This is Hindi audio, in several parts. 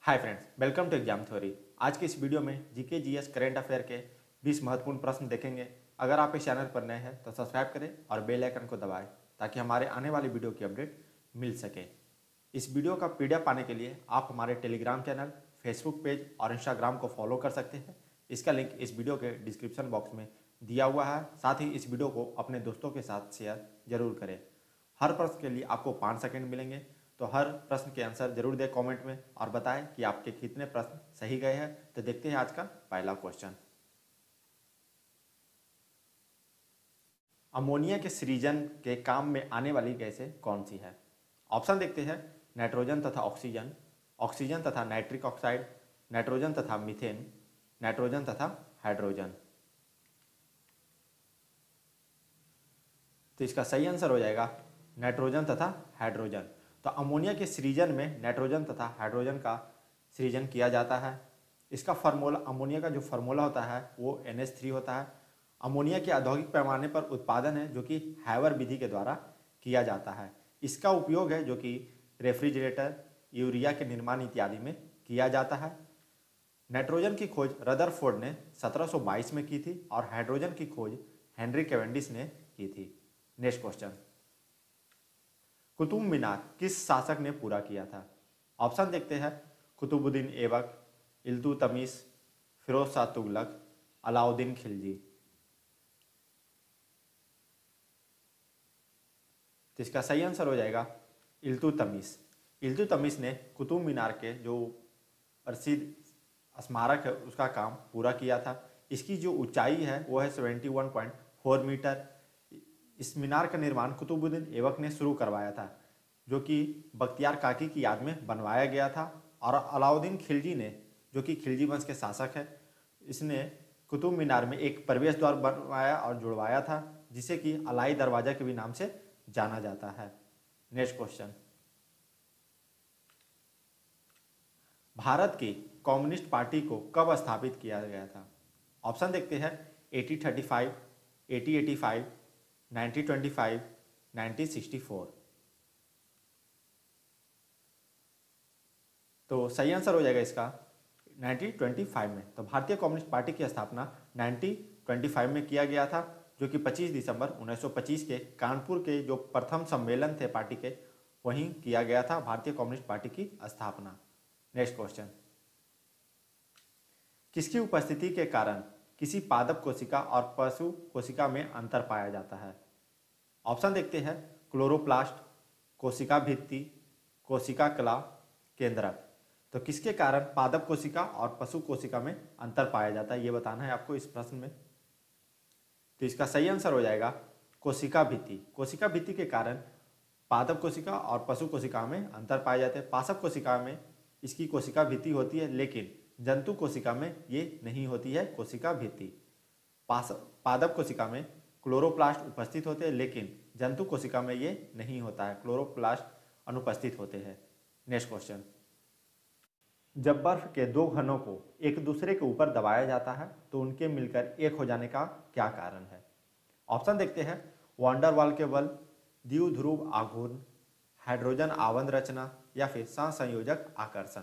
Hi friends, welcome to exam theory. आज के इस वीडियो में जीके जीएस करंट अफेयर के 20 महत्वपूर्ण प्रश्न देखेंगे। अगर आप इस चैनल पर नए हैं तो सब्सक्राइब करें और बेल आइकन को दबाएं ताकि हमारे आने वाली वीडियो की अपडेट मिल सके। इस वीडियो का पीडीएफ पाने के लिए आप हमारे टेलीग्राम चैनल, फेसबुक पेज और इंस्टाग्राम को फॉलो कर सकते हैं। इसका लिंक इस वीडियो के डिस्क्रिप्शन बॉक्स में दिया हुआ है। साथ ही इस वीडियो को अपने दोस्तों के साथ शेयर जरूर करें। हर प्रश्न के लिए आपको 5 सेकंड मिलेंगे, तो हर प्रश्न के आंसर जरूर दें कमेंट में और बताएं कि आपके कितने प्रश्न सही गए हैं। तो देखते हैं आज का पहला क्वेश्चन। अमोनिया के सृजन के काम में आने वाली गैसें कौन सी है? ऑप्शन देखते हैं। नाइट्रोजन तथा ऑक्सीजन, ऑक्सीजन तथा नाइट्रिक ऑक्साइड, नाइट्रोजन तथा मीथेन, नाइट्रोजन तथा हाइड्रोजन। तो इसका सही आंसर हो जाएगा नाइट्रोजन तथा हाइड्रोजन। तो अमोनिया के सृजन में नाइट्रोजन तथा हाइड्रोजन का सृजन किया जाता है। इसका फार्मूला, अमोनिया का जो फार्मूला होता है वो NH3 होता है। अमोनिया के औद्योगिक पैमाने पर उत्पादन है जो कि हैवर विधि के द्वारा किया जाता है। इसका उपयोग है जो कि रेफ्रिजरेटर, यूरिया के निर्माण इत्यादि में किया जाता है। नाइट्रोजन की खोज रदरफोर्ड ने 1722 में की थी और हाइड्रोजन की खोज हेनरी कैवेंडिश ने की थी। Next question. कुतुब मीनार किस शासक ने पूरा किया था? ऑप्शन देखते हैं। कुतुबुद्दीन ऐबक, इल्तुतमिश, फिरोज शाह तुगलक, अलाउद्दीन खिलजी। तो इसका सही आंसर हो जाएगा इल्तुतमिश। इल्तुतमिश ने कुतुब मीनार के जो प्रसिद्ध स्मारक है उसका काम पूरा किया था। इसकी जो ऊंचाई है वो है 71.4 मीटर। इस मीनार का निर्माण कुतुबुद्दीन ऐबक ने शुरू करवाया था जो कि बख्तियार काकी की याद में बनवाया गया था। और अलाउद्दीन खिलजी ने, जो कि खिलजी वंश के शासक है, इसने कुतुब मीनार में एक प्रवेश द्वार बनवाया और जुड़वाया था जिसे कि अलाई दरवाजा के भी नाम से जाना जाता है। Next question. भारत की कम्युनिस्ट पार्टी को कब स्थापित किया गया था? ऑप्शन देखते हैं। 1835, 1885, 1925, 1964। तो सही आंसर हो जाएगा इसका 1925 में। तो भारतीय कम्युनिस्ट पार्टी की स्थापना 1925 में किया गया था जो कि 25 दिसंबर 1925 के कानपुर के जो प्रथम सम्मेलन थे पार्टी के, वहीं किया गया था भारतीय कम्युनिस्ट पार्टी की स्थापना। Next question. किसकी उपस्थिति के कारण किसी पादप कोशिका और पशु कोशिका में अंतर पाया जाता है? ऑप्शन देखते हैं। क्लोरोप्लास्ट, कोशिका भित्ति, कोशिका कला, केंद्रक। तो किसके कारण पादप कोशिका और पशु कोशिका में अंतर पाया जाता है ये बताना है आपको इस प्रश्न में। तो इसका सही आंसर हो जाएगा कोशिका भित्ति। कोशिका भित्ति के कारण पादप कोशिका और पशु कोशिका में अंतर पाए जाते हैं। पादप कोशिका में इसकी कोशिका भित्ति होती है लेकिन जंतु कोशिका में ये नहीं होती है कोशिका भित्ति। पादप कोशिका में क्लोरोप्लास्ट उपस्थित होते हैं लेकिन जंतु कोशिका में ये नहीं होता है, क्लोरोप्लास्ट अनुपस्थित होते हैं। Next question. जब बर्फ के दो घनों को एक दूसरे के ऊपर दबाया जाता है तो उनके मिलकर एक हो जाने का क्या कारण है? ऑप्शन देखते हैं। वांडर वाल के बल, द्विध्रुव आघूर्ण, हाइड्रोजन आवरण रचना या फिर सहसंयोजक आकर्षण।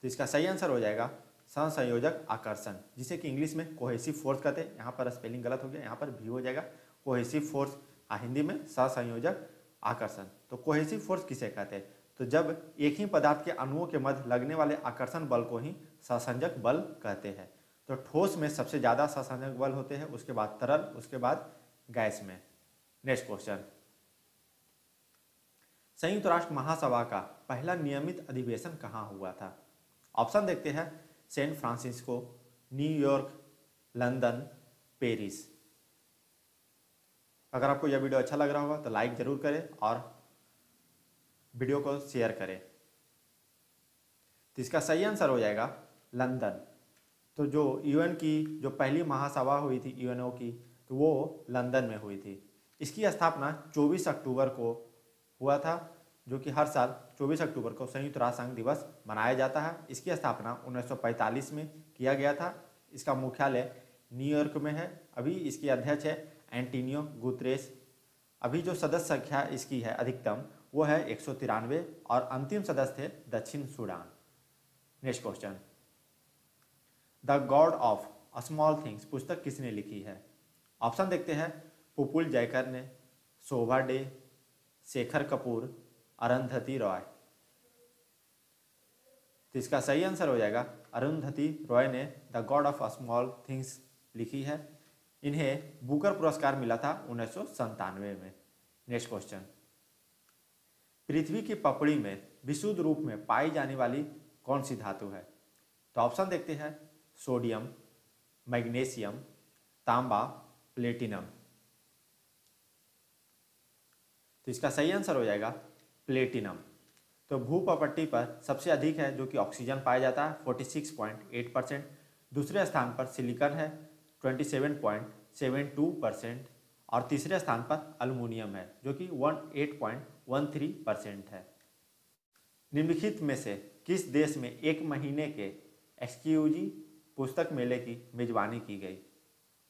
तो इसका सही आंसर हो जाएगा सहसंयोजक आकर्षण, जिसे कि इंग्लिश में कोहेसिव फोर्स कहते हैं। यहाँ पर स्पेलिंग गलत हो गया, यहाँ पर भी हो जाएगा कोहेसिव फोर्स, हिंदी में सहसंयोजक आकर्षण। तो कोहेसिव फोर्स किसे कहते हैं? तो जब एक ही पदार्थ के अणुओं के मध्य लगने वाले आकर्षण बल को ही सहसंयोजक बल कहते हैं। तो ठोस में सबसे ज्यादा सहसंयोजक बल होते हैं, उसके बाद तरल, उसके बाद गैस में। Next question. संयुक्त राष्ट्र महासभा का पहला नियमित अधिवेशन कहाँ हुआ था? ऑप्शन देखते हैं। San Francisco, New York, London, Paris. अगर आपको यह वीडियो अच्छा लग रहा होगा तो लाइक जरूर करें और वीडियो को शेयर करें। तो इसका सही आंसर हो जाएगा लंदन। तो जो यूएन की जो पहली महासभा हुई थी यूएनओ की, तो वो लंदन में हुई थी। इसकी स्थापना 24 अक्टूबर को हुआ था जो कि हर साल 24 अक्टूबर को संयुक्त राष्ट्र संघ दिवस मनाया जाता है। इसकी स्थापना 1945 में किया गया था। इसका मुख्यालय न्यूयॉर्क में है। अभी इसके अध्यक्ष है एंटोनियो गुतेरेस। अभी जो सदस्य संख्या इसकी है अधिकतम वो है 193 और अंतिम सदस्य थे दक्षिण Sudan. Next question, the God of small things पुस्तक किसने लिखी है? ऑप्शन देखते हैं, पुपुल जयकर ने, शोभा डे, शेखर कपूर, अरुंधति रॉय। तो इसका सही आंसर हो जाएगा अरुंधति रॉय ने the God of small things लिखी है। इन्हें बुकर पुरस्कार मिला था 1997 में। नेक्स्ट क्वेश्चन, पृथ्वी की पपड़ी में विशुद्ध रूप में पाई जाने वाली कौन सी धातु है? तो ऑप्शन देखते हैं, सोडियम, मैग्नीशियम, तांबा, प्लेटिनम। तो इसका सही आंसर हो जाएगा प्लेटिनम। तो भूपपट्टी पर सबसे अधिक है जो कि ऑक्सीजन पाया जाता है 46.8%, दूसरे स्थान पर सिलिकॉन है 27.72% और तीसरे स्थान पर अल्युमिनियम है जो कि 18.13% है। निम्नलिखित में से किस देश में एक महीने के एक्सक्लूसिव पुस्तक मेले की मेजबानी की गई?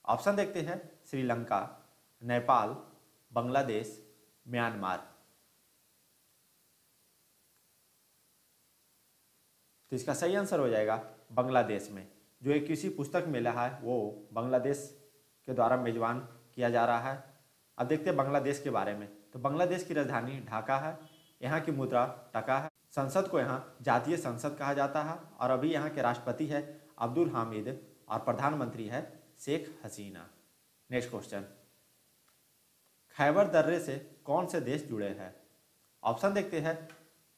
ऑप्शन देखते हैं, श्रीलंका, नेपाल, बांग्लादेश, म्यांमार। तो इसका सही आंसर हो जाएगा बांग्लादेश में। जो एक किसी पुस्तक मेला है वो बांग्लादेश के द्वारा मेजबान किया जा रहा है। अब देखते हैं बांग्लादेश के बारे में। तो बांग्लादेश की राजधानी ढाका है, यहाँ की मुद्रा टका है, संसद को यहाँ जातीय संसद कहा जाता है और अभी यहाँ के राष्ट्रपति है अब्दुल हामिद और प्रधानमंत्री है शेख हसीना। नेक्स्ट क्वेश्चन, खैबर दर्रे से कौन से देश जुड़े हैं? ऑप्शन देखते हैं,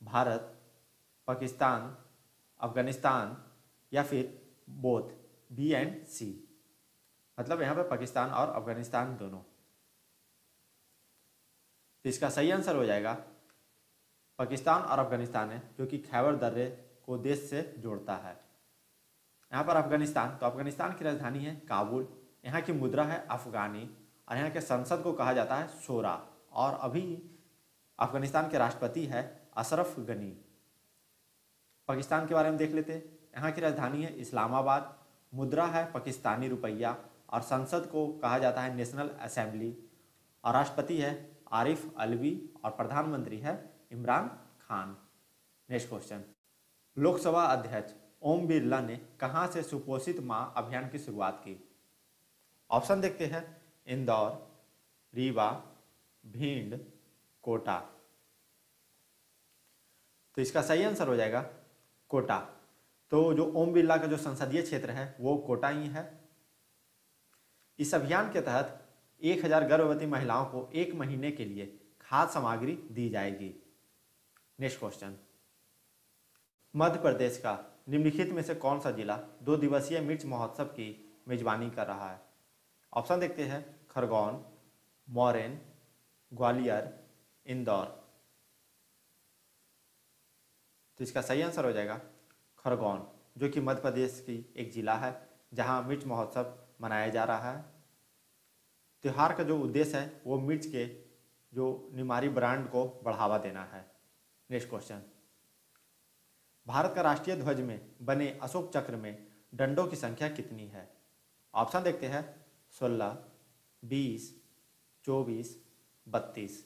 भारत, पाकिस्तान, अफगानिस्तान या फिर बोथ, बी एंड सी। मतलब यहाँ पे पाकिस्तान और अफगानिस्तान दोनों। तो इसका सही आंसर हो जाएगा पाकिस्तान और अफगानिस्तान है जो कि खैबर दर्रे को देश से जोड़ता है। यहाँ पर अफगानिस्तान, तो अफगानिस्तान की राजधानी है काबुल, यहाँ की मुद्रा है अफगानी और यहाँ के संसद को कहा जाता है शोरा और अभी अफगानिस्तान के राष्ट्रपति है अशरफ गनी। पाकिस्तान के बारे में देख लेते हैं। यहाँ की राजधानी है इस्लामाबाद, मुद्रा है पाकिस्तानी रुपया और संसद को कहा जाता है नेशनल असेंबली और राष्ट्रपति है आरिफ अलवी और प्रधानमंत्री है इमरान खान। नेक्स्ट क्वेश्चन, लोकसभा अध्यक्ष ओम बिरला ने कहाँ से सुपोषित माँ अभियान की शुरुआत की? ऑप्शन देखते हैं, इंदौर, रीवा, भिंड, कोटा। तो इसका सही आंसर हो जाएगा कोटा। तो जो ओम बिरला का जो संसदीय क्षेत्र है वो कोटा ही है। इस अभियान के तहत 1000 गर्भवती महिलाओं को 1 महीने के लिए खाद्य सामग्री दी जाएगी। नेक्स्ट क्वेश्चन, मध्य प्रदेश का निम्नलिखित में से कौन सा जिला 2 दिवसीय मिर्च महोत्सव की मेजबानी कर रहा है? ऑप्शन देखते हैं, खरगोन, मोरेन, ग्वालियर, इंदौर। तो इसका सही आंसर हो जाएगा खरगोन, जो कि मध्य प्रदेश की एक जिला है जहां मिर्च महोत्सव मनाया जा रहा है। त्यौहार का जो उद्देश्य है वो मिर्च के जो निमारी ब्रांड को बढ़ावा देना है। नेक्स्ट क्वेश्चन, भारत का राष्ट्रीय ध्वज में बने अशोक चक्र में डंडों की संख्या कितनी है? ऑप्शन देखते हैं, 16, 20, 24, 32।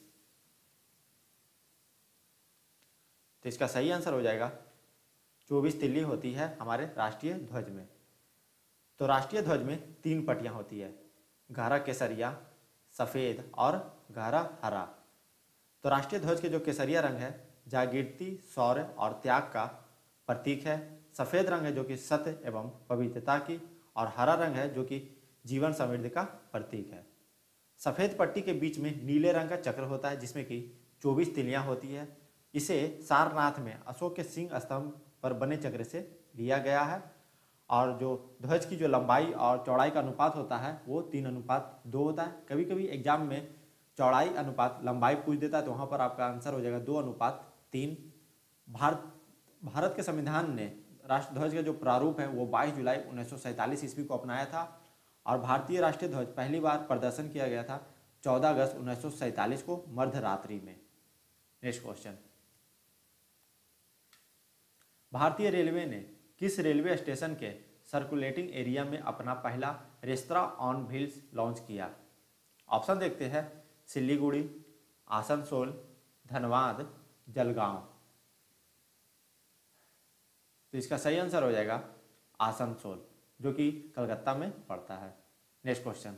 तो इसका सही आंसर हो जाएगा 24 तिल्ली होती है हमारे राष्ट्रीय ध्वज में। तो राष्ट्रीय ध्वज में 3 पट्टियां होती है, गहरा केसरिया, सफ़ेद और गहरा हरा। तो राष्ट्रीय ध्वज के जो केसरिया रंग है जागृति, शौर्य और त्याग का प्रतीक है, सफ़ेद रंग है जो कि सत्य एवं पवित्रता की और हरा रंग है जो कि जीवन समृद्धि का प्रतीक है। सफ़ेद पट्टी के बीच में नीले रंग का चक्र होता है जिसमें कि 24 तिलियां होती है। इसे सारनाथ में अशोक के सिंह स्तंभ पर बने चक्र से लिया गया है और जो ध्वज की जो लंबाई और चौड़ाई का अनुपात होता है वो 3:2 होता है। कभी कभी एग्जाम में चौड़ाई अनुपात लंबाई पूछ देता है तो वहाँ पर आपका आंसर हो जाएगा 2:3। भारत के संविधान ने राष्ट्र ध्वज का जो प्रारूप है वो 22 जुलाई 1947 ईस्वी को अपनाया था और भारतीय राष्ट्रीय ध्वज पहली बार प्रदर्शन किया गया था 14 अगस्त 1947 को मध्यरात्रि में। नेक्स्ट क्वेश्चन, भारतीय रेलवे ने किस रेलवे स्टेशन के सर्कुलेटिंग एरिया में अपना पहला रेस्तरां ऑन व्हील्स लॉन्च किया? ऑप्शन देखते हैं, सिलीगुड़ी, आसनसोल, धनबाद, जलगांव। तो इसका सही आंसर हो जाएगा आसनसोल, जो कि कलकत्ता में पड़ता है। नेक्स्ट क्वेश्चन,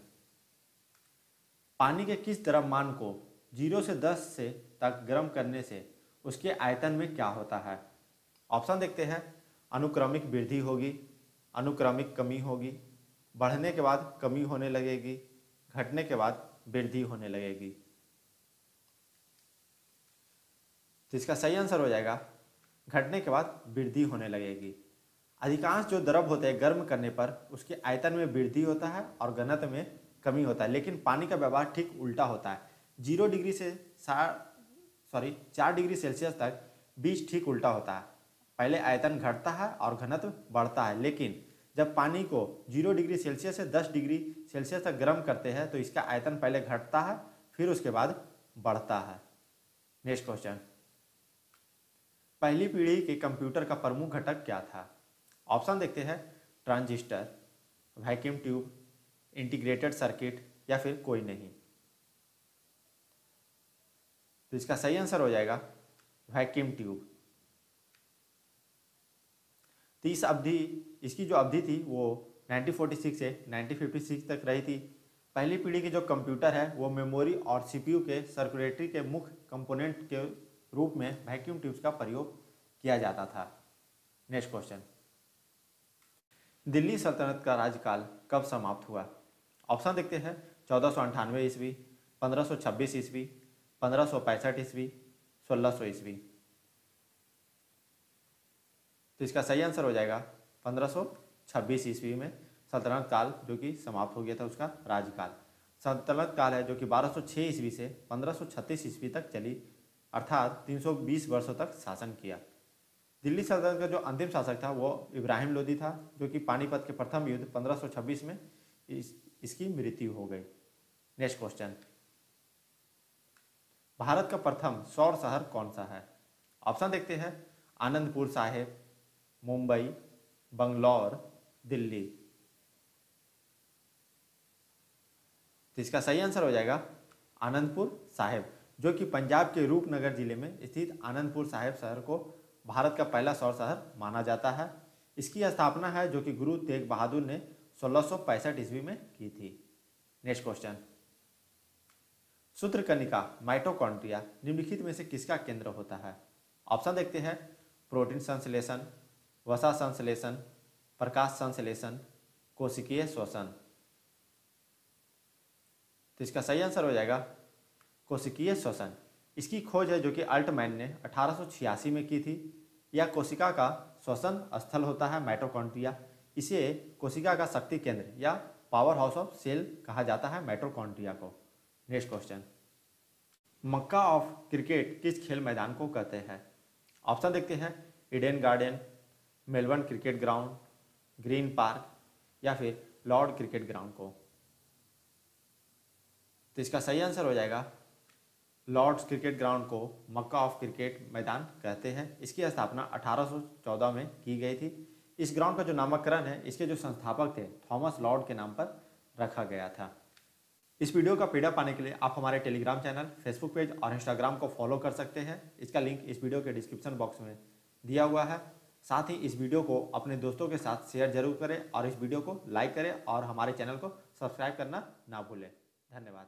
पानी के किस द्रव्यमान को 0 से 10 से तक गर्म करने से उसके आयतन में क्या होता है? ऑप्शन देखते हैं। अनुक्रमिक वृद्धि होगी, अनुक्रमिक कमी होगी, बढ़ने के बाद कमी होने लगेगी, घटने के बाद वृद्धि होने लगेगी। तो इसका सही आंसर हो जाएगा घटने के बाद वृद्धि होने लगेगी। अधिकांश जो द्रव होते हैं गर्म करने पर उसके आयतन में वृद्धि होता है और घनत्व में कमी होता है, लेकिन पानी का व्यवहार ठीक उल्टा होता है। 0 डिग्री से 4 डिग्री सेल्सियस तक बीच ठीक उल्टा होता है। पहले आयतन घटता है और घनत्व बढ़ता है, लेकिन जब पानी को 0 डिग्री सेल्सियस से 10 डिग्री सेल्सियस तक गर्म करते हैं तो इसका आयतन पहले घटता है फिर उसके बाद बढ़ता है। नेक्स्ट क्वेश्चन, पहली पीढ़ी के कंप्यूटर का प्रमुख घटक क्या था? ऑप्शन देखते हैं। Transistor, vacuum tube, integrated circuit या फिर कोई नहीं। तो इसका सही आंसर हो जाएगा वैक्यूम ट्यूब। तो इसकी जो अवधि थी वो 1946 से 1956 तक रही थी। पहली पीढ़ी के जो कंप्यूटर है वो मेमोरी और सीपीयू के सर्कुलेटरी के मुख्य कंपोनेंट के रूप में वैक्यूम ट्यूब्स का प्रयोग किया जाता था। नेक्स्ट क्वेश्चन, दिल्ली सल्तनत का राज्यकाल कब समाप्त हुआ? ऑप्शन देखते हैं। 1498 ईस्वी, 1526 ईस्वी, 1565 ईस्वी, 1600 ईस्वी। तो इसका सही आंसर हो जाएगा 1526 ईस्वी में सल्तनत काल जो कि समाप्त हो गया था उसका राज्यकाल। सल्तनत काल है जो कि 1206 ईस्वी से 1536 ईस्वी तक चली, अर्थात 320 वर्षों तक शासन किया। दिल्ली सल्तनत का जो अंतिम शासक था वो इब्राहिम लोदी था, जो कि पानीपत के प्रथम युद्ध 1526 में इसकी मृत्यु हो गई। नेक्स्ट क्वेश्चन, भारत का प्रथम सौर शहर कौन सा है? ऑप्शन देखते हैं। आनंदपुर साहिब, मुंबई, बंगलौर, दिल्ली। तो इसका सही आंसर हो जाएगा आनंदपुर साहिब, जो कि पंजाब के रूपनगर जिले में स्थित आनंदपुर साहिब शहर को भारत का पहला सौर शहर माना जाता है। इसकी स्थापना है जो कि गुरु तेग बहादुर ने 1665 ईस्वी में की थी। नेक्स्ट क्वेश्चन, सूत्रकनिका माइटोकॉन्ड्रिया निम्नलिखित में से किसका केंद्र होता है? ऑप्शन देखते हैं। प्रोटीन संश्लेषण, वसा संश्लेषण, प्रकाश संश्लेषण, कोशिकीय श्वसन। तो इसका सही आंसर हो जाएगा कोशिकीय श्वसन। इसकी खोज है जो कि अल्टमैन ने 1886 में की थी। यह कोशिका का श्वसन स्थल होता है माइटोकॉन्ड्रिया। इसे कोशिका का शक्ति केंद्र या पावर हाउस ऑफ सेल कहा जाता है माइटोकॉन्ड्रिया को। Next question, Mecca of cricket किस खेल मैदान को कहते हैं? ऑप्शन देखते हैं। Eden garden, Melbourne cricket ground, green park या फिर लॉर्ड क्रिकेट ग्राउंड को। तो इसका सही आंसर हो जाएगा लॉर्ड्स क्रिकेट ग्राउंड को मक्का ऑफ क्रिकेट मैदान कहते हैं। इसकी स्थापना 1814 में की गई थी। इस ग्राउंड का जो नामकरण है इसके जो संस्थापक थे थॉमस लॉर्ड के नाम पर रखा गया था। इस वीडियो का पीडीएफ पाने के लिए आप हमारे टेलीग्राम चैनल, फेसबुक पेज और इंस्टाग्राम को फॉलो कर सकते हैं। इसका लिंक इस वीडियो के डिस्क्रिप्शन बॉक्स में दिया हुआ है। साथ ही इस वीडियो को अपने दोस्तों के साथ शेयर जरूर करें और इस वीडियो को लाइक करें और हमारे चैनल को सब्सक्राइब करना ना भूलें। धन्यवाद।